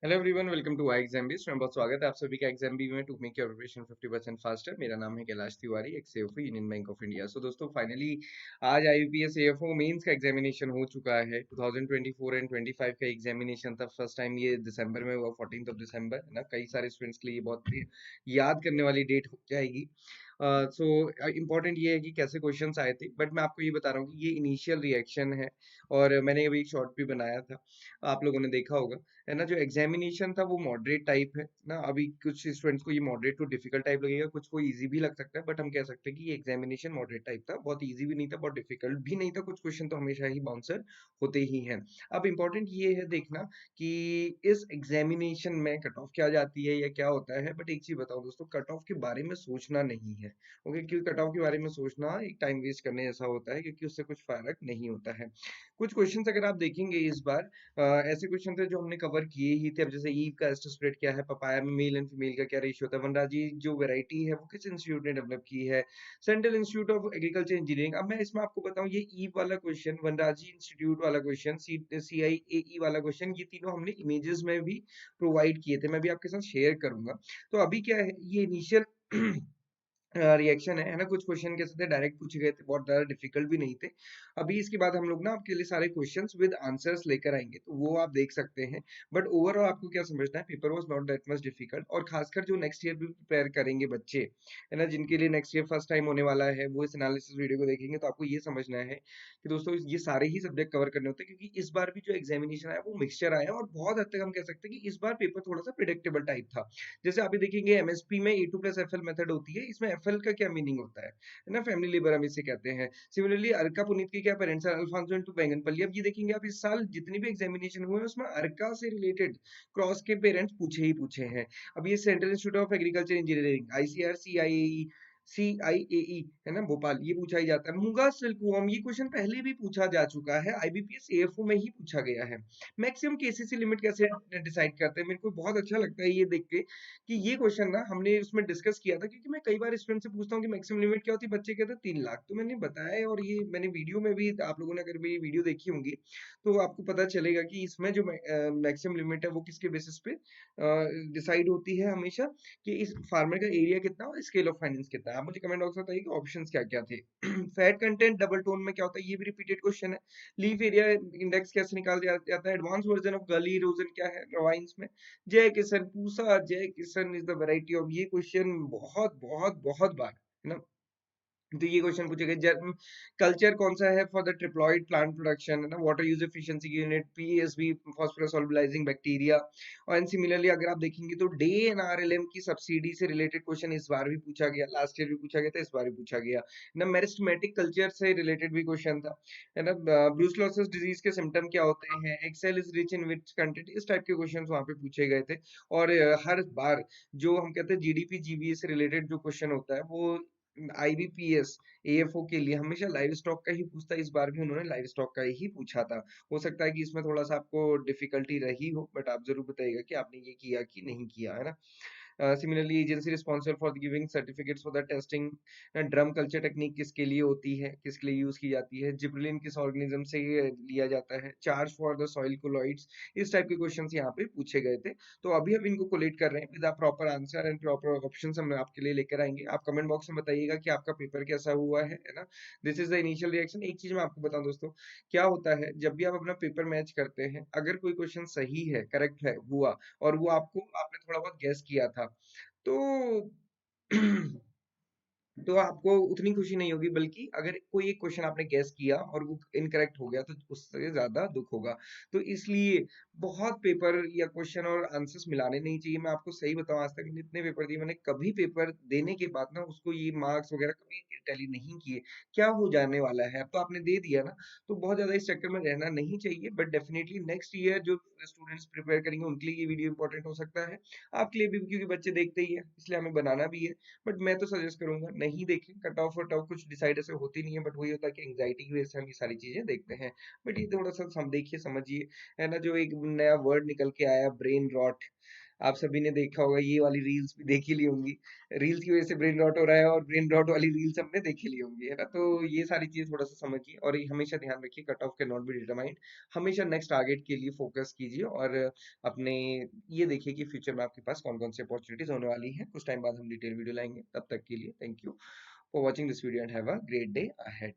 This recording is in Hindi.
Hello everyone, welcome to I exam base. बहुत स्वागत है आप सभी का एग्जाम बी में to make your preparation 50% faster. मेरा नाम है कैलाश तिवारी, एक सीएफओ यूनियन बैंक ऑफ इंडिया। सो दोस्तों, फाइनली आज आईबीपीएस सीएफओ मेंस का एग्जामिनेशन हो चुका है। 2024 एंड 25 का एग्जामिनेशन था। फर्स्ट टाइम ये दिसंबर में हुआ, 14 ऑफ दिसंबर है ना। कई सारे स्टूडेंट्स के लिए ये बहुत याद करने वाली डेट हो जाएगी। सो इम्पोर्टेंट ये है कि कैसे क्वेश्चंस आए थे, बट मैं आपको ये बता रहा हूँ कि ये इनिशियल रिएक्शन है। और मैंने अभी एक शॉर्ट भी बनाया था, आप लोगों ने देखा होगा, है ना। जो एग्जामिनेशन था वो मॉडरेट टाइप है ना। अभी कुछ स्टूडेंट्स को ये मॉडरेट टू डिफिकल्ट टाइप लगेगा, कुछ को इजी भी लग सकता है, बट हम कह सकते हैं कि ये एग्जामिनेशन मॉडरेट टाइप था। बहुत इजी भी नहीं था, बहुत डिफिकल्ट भी नहीं था। कुछ क्वेश्चन तो हमेशा ही बाउंसर होते ही हैं। अब इम्पोर्टेंट ये है देखना कि इस एग्जामिनेशन में कट ऑफ क्या जाती है या क्या होता है। बट एक चीज बताओ दोस्तों, कट ऑफ के बारे में सोचना नहीं है, ओके। क्योंकि कट ऑफ के बारे में सोचना एक टाइम वेस्ट करने जैसा होता है, क्योंकि उससे कुछ फर्क नहीं होता है। कुछ क्वेश्चंस अगर आप देखेंगे इस बार, ऐसे क्वेश्चन थे जो हमने कवर किए ही थे। अब जैसे ईव का एस्टर स्प्रेड क्या है, पपाया में मेल एंड फीमेल का क्या रेशियो होता है, वनराजी जो वैरायटी है वो किस इंस्टीट्यूट ने डेवलप की है, central institute of agriculture engineering. अब मैं इसमें आपको बताऊं, ये ईव वाला क्वेश्चन, वनराजी इंस्टीट्यूट वाला क्वेश्चन, CIAE वाला क्वेश्चन, ये तीनों हमने इमेजेस में भी प्रोवाइड किए थे। मैं भी आपके साथ शेयर करूंगा। तो अभी क्या है, ये इनिशियल रिएक्शन है ना। कुछ क्वेश्चन कैसे थे, डायरेक्ट पूछे गए थे, बहुत ज्यादा डिफिकल्ट भी नहीं थे। अभी इसके बाद हम लोग ना आपके लिए सारे क्वेश्चंस विद आंसर्स लेकर आएंगे, तो वो आप देख सकते हैं। बट ओवरऑल आपको क्या समझना है, paper was not that much difficult. और खासकर जो नेक्स्ट ईयर भी प्रिपेयर करेंगे बच्चे, है ना, जिनके लिए नेक्स्ट ईयर फर्स्ट टाइम होने वाला है, वो इस एनालिसिस वीडियो को देखेंगे तो आपको ये समझना है कि दोस्तों ये सारे ही सब्जेक्ट कवर करने होते हैं। क्योंकि इस बार भी जो एग्जामिनेशन आया वो मिक्सचर आया, और बहुत हद तक हम कह सकते हैं कि इस बार पेपर थोड़ा सा प्रिडिक्टेबल टाइप था। जैसे आप ये देखेंगे, एमएसपी में A2+FL मेथड होती है, इसमें एफएल का क्या मीनिंग होता है ना, फैमिली लेबर हम इसे कहते हैं। सिमिलरली अर्का पुनीत के क्या पेरेंट्स हैं, अल्फांसो एंड बैंगनपल्ली। अब ये देखेंगे आप, इस साल जितने भी एग्जामिनेशन हुए हैं उसमें अर्का से रिलेटेड क्रॉस के पेरेंट्स पूछे ही पूछे हैं। अब ये central institute of agriculture engineering, ICR, CIAE है ना, भोपाल, ये पूछा ही जाता है। मूंगा सिल्कवॉर्म, ये क्वेश्चन पहले भी पूछा जा चुका है, आईबीपीएस एएफओ में ही पूछा गया है। मैक्सिमम केसीसी लिमिट कैसे डिसाइड करते हैं, मेरे को बहुत अच्छा लगता है ये देख के कि ये क्वेश्चन ना हमने उसमें डिस्कस किया था। क्योंकि मैं कई बार स्टूडेंट से पूछता हूँ कि मैक्सिमम लिमिट क्या होती है, बच्चे कहते हैं 3 लाख। तो मैंने बताया, और ये मैंने वीडियो में भी, आप लोगों ने अगर मेरी वीडियो देखी होंगी तो आपको पता चलेगा कि इसमें जो मैक्सिमम लिमिट है वो किसके बेसिस पे डिसाइड होती है हमेशा, कि इस फार्मर का एरिया कितना और स्केल ऑफ फाइनेंस कितना है। आप मुझे कमेंट बॉक्स में बताइए कि ऑप्शंस क्या क्या थे। फैट कंटेंट डबल टोन में क्या होता है, ये भी रिपीटेड क्वेश्चन है। लीफ एरिया इंडेक्स कैसे निकाल जाता है, एडवांस वर्जन ऑफ गली इरोजन क्या है रवाइंस में। जय किशन पूसा, जय Kishan is the variety of, ये क्वेश्चन बहुत बहुत बहुत बार, है ना। तो ये क्वेश्चन पूछे गए। कल्चर कौन सा है for the triploid plant production, है ना, water use efficiency unit, PSB, phosphorus solubilising bacteria. और सिमिलरली अगर आप देखेंगे तो डे एंड आरएलएम की सब्सिडी से रिलेटेड क्वेश्चन इस बार भी पूछा गया, लास्ट ईयर भी पूछा गया था, इस बार भी पूछा गया ना। मेरिस्टेमेटिक कल्चर से रिलेटेड भी क्वेश्चन था, है ना। ब्रूसलोसिस डिजीज के सिम्टम क्या होते हैं, excel is rich in which content, इस टाइप के क्वेश्चन वहां पे पूछे गए थे। और हर बार जो हम कहते हैं जीडीपी जीबीए से रिलेटेड जो क्वेश्चन होता है, वो आईबीपीएस एएफओ के लिए हमेशा लाइव स्टॉक का ही पूछता है। इस बार भी उन्होंने लाइव स्टॉक का ही पूछा था। हो सकता है कि इसमें थोड़ा सा आपको डिफिकल्टी रही हो, बट आप जरूर बताइएगा कि आपने ये किया कि नहीं किया, है ना। Similarly agency responsible for giving certificates for the testing, drum culture technique किसके लिए होती है, किसके लिए यूज की जाती है, जिबरेलिन किस ऑर्गेनिज्म से ये लिया जाता है, charge for the soil colloids, इस टाइप के क्वेश्चंस यहाँ पे पूछे गए थे। तो अभी हम इनको कोलेक्ट कर रहे हैं with proper answer and proper options हम आपके लिए लेकर आएंगे। आप कमेंट बॉक्स में बताइएगा कि आपका पेपर कैसा हुआ है ना। This is the initial reaction. एक चीज मैं आपको बताऊं दोस्तों, क्या होता है जब भी आप अपना पेपर मैच करते हैं, अगर कोई क्वेश्चन सही है, करेक्ट है हुआ, और वो आपने थोड़ा बहुत गेस किया था, तो तो आपको उतनी खुशी नहीं होगी, बल्कि अगर कोई एक क्वेश्चन आपने गेस किया और वो इनकरेक्ट हो गया तो उससे ज्यादा दुख होगा। तो इसलिए बहुत पेपर या क्वेश्चन और आंसर्स मिलाने नहीं चाहिए। मैं आपको सही बताऊं, आज तक मैंने इतने पेपर दिए, मैंने कभी पेपर देने के बाद ना उसको ये मार्क्स वगैरह कभी टैली नहीं किए। क्या हो जाने वाला है, अब तो आपने दे दिया ना, तो बहुत ज्यादा इस चक्कर में रहना नहीं चाहिए। बट डेफिनेटली नेक्स्ट ईयर जो स्टूडेंट्स प्रिपेयर करेंगे उनके लिए ये वीडियो इंपॉर्टेंट हो सकता है, आपके लिए भी, क्योंकि बच्चे देखते ही है, इसलिए हमें बनाना भी है। बट मैं तो सजेस्ट करूंगा नहीं देखें। कट ऑफ वट ऑफ कुछ डिसाइड ऐसे होती नहीं है, बट वही होता है कि एंग्जाइटी की वजह से हम ये सारी चीजें देखते हैं। बट ये थोड़ा सा हम देखिए समझिए, है ना। जो एक नया वर्ड निकल के आया, ब्रेन रॉट, आप सभी ने देखा होगा, ये वाली रील्स भी देख ही ली होंगी। रील्स की वजह से ब्रेन रॉट हो रहा है और ब्रेन रॉट वाली रील्स हमने देख ही ली होंगी, है ना? तो ये सारी चीज़ थोड़ा-सा समझिए और ये हमेशा ध्यान रखिए, cut off can not be determined. हमेशा नेक्स्ट टारगेट के लिए फोकस कीजिए और अपने ये देखिए कि फ्यूचर में आपके पास कौन-कौन सी अपॉर्च्युनिटीज़ होने वाली हैं। कुछ टाइम बाद हम डिटेल वीडियो लाएँगे। तब तक के लिए thank you for watching this video and have a great day ahead.